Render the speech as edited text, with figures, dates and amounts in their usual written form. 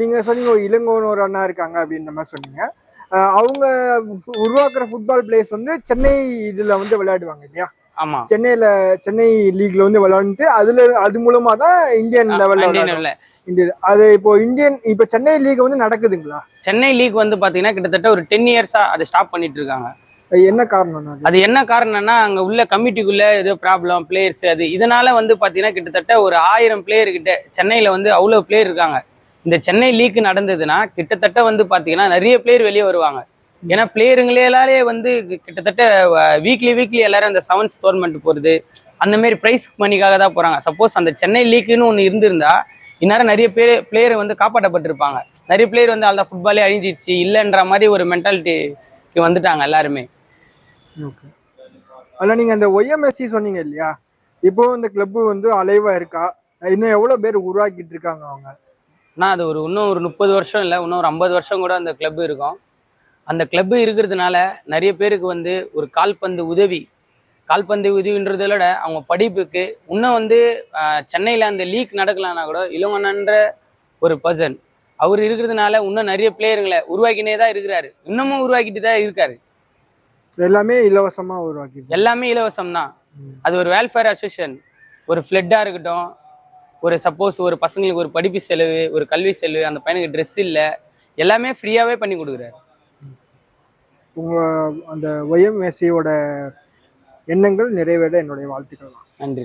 நீங்க சொன்னீங்க இளங்கோன்னு ஒரு அண்ணா இருக்காங்க அப்படின்ற மாதிரி சொன்னீங்க. அவங்க உருவாக்குற ஃபுட்பால் பிளேயர்ஸ் வந்து சென்னை இதுல வந்து விளையாடுவாங்க இல்லையா? ஆமா, சென்னை லீக்ல வந்து விளையாண்டு அது மூலமா தான் இந்தியன் லெவல்ல அது இப்போ சென்னை லீக் வந்து நடக்குதுங்களா? சென்னை லீக் வந்து பாத்தீங்கன்னா கிட்டத்தட்ட ஒரு 10 இயர்ஸா அதை ஸ்டாப் பண்ணிட்டு இருக்காங்க. என்ன காரணம்? அது என்ன காரணம்னா அங்க உள்ள கமிட்டிக்குள்ள ஏதோ ப்ராப்ளம், பிளேயர்ஸ் அது இதனால வந்து பாத்தீங்கன்னா கிட்டத்தட்ட ஒரு 1000 பிளேயர் கிட்ட சென்னையில வந்து அவ்வளவு பிளேயர் இருக்காங்க. இந்த சென்னை லீக் நடந்ததுன்னா கிட்டத்தட்ட வந்து பாத்தீங்கன்னா நிறைய பிளேயர் வெளியே வருவாங்க. ஏன்னா பிளேயருங்களே வந்து கிட்டத்தட்ட வீக்லி எல்லாரும் அந்த செவன்ஸ் டோர்னமெண்ட் போறது அந்த மாதிரி பிரைஸ் மணிக்காக தான் போறாங்க. சப்போஸ் அந்த சென்னை லீக்னு ஒன்று இருந்திருந்தா இந்நேரம் நிறைய பிளேயர் வந்து காப்பாற்றப்பட்டிருப்பாங்க. நிறைய பிளேயர் வந்து அந்த ஃபுட்பாலே அழிஞ்சிச்சு இல்லைன்ற மாதிரி ஒரு மென்டாலிட்டிக்கு வந்துட்டாங்க எல்லாருமே. ஆனா நீங்க அந்த ஒய்எம்எஸ்சி சொன்னீங்க இல்லையா? இப்போ இந்த கிளப் வந்து அலைவா இருக்கா? இன்னும் எவ்வளவு பேர் உருவாக்கிட்டு இருக்காங்க அவங்க? நான் அது இன்னும் ஒரு 30 வருஷம் இல்லை, இன்னும் ஒரு 50 வருஷம் கூட அந்த கிளப் இருக்கும். அந்த கிளப் இருக்கிறதுனால நிறைய பேருக்கு வந்து ஒரு கால்பந்து உதவின்றதை விட அவங்க படிப்புக்கு இன்னும் வந்து சென்னையில் அந்த லீக் நடக்கலான்னா கூட இளங்கோன்ற ஒரு பர்சன் அவர் இருக்கிறதுனால இன்னும் நிறைய பிளேயருங்களை உருவாக்கினே தான் இருக்கிறாரு. இன்னமும் உருவாக்கிட்டு தான் இருக்காரு. எல்லாமே இலவசமா உருவாக்கி எல்லாமே இலவசம் தான். அது ஒரு வெல்ஃபேர் அசோசியேஷன், ஒரு ஃபிளட்டா இருக்கட்டும், ஒரு சப்போஸ் ஒரு பசங்களுக்கு ஒரு படிப்பு செலவு, ஒரு கல்வி செலவு, அந்த பையனுக்கு ட்ரெஸ் இல்லை, எல்லாமே ஃப்ரீயாவே பண்ணி கொடுக்குறாரு. உங்க அந்த ஒய்எம்எஸ்சியோட எண்ணங்கள் நிறைவேற என்னுடைய வாழ்த்துக்கள். நன்றி.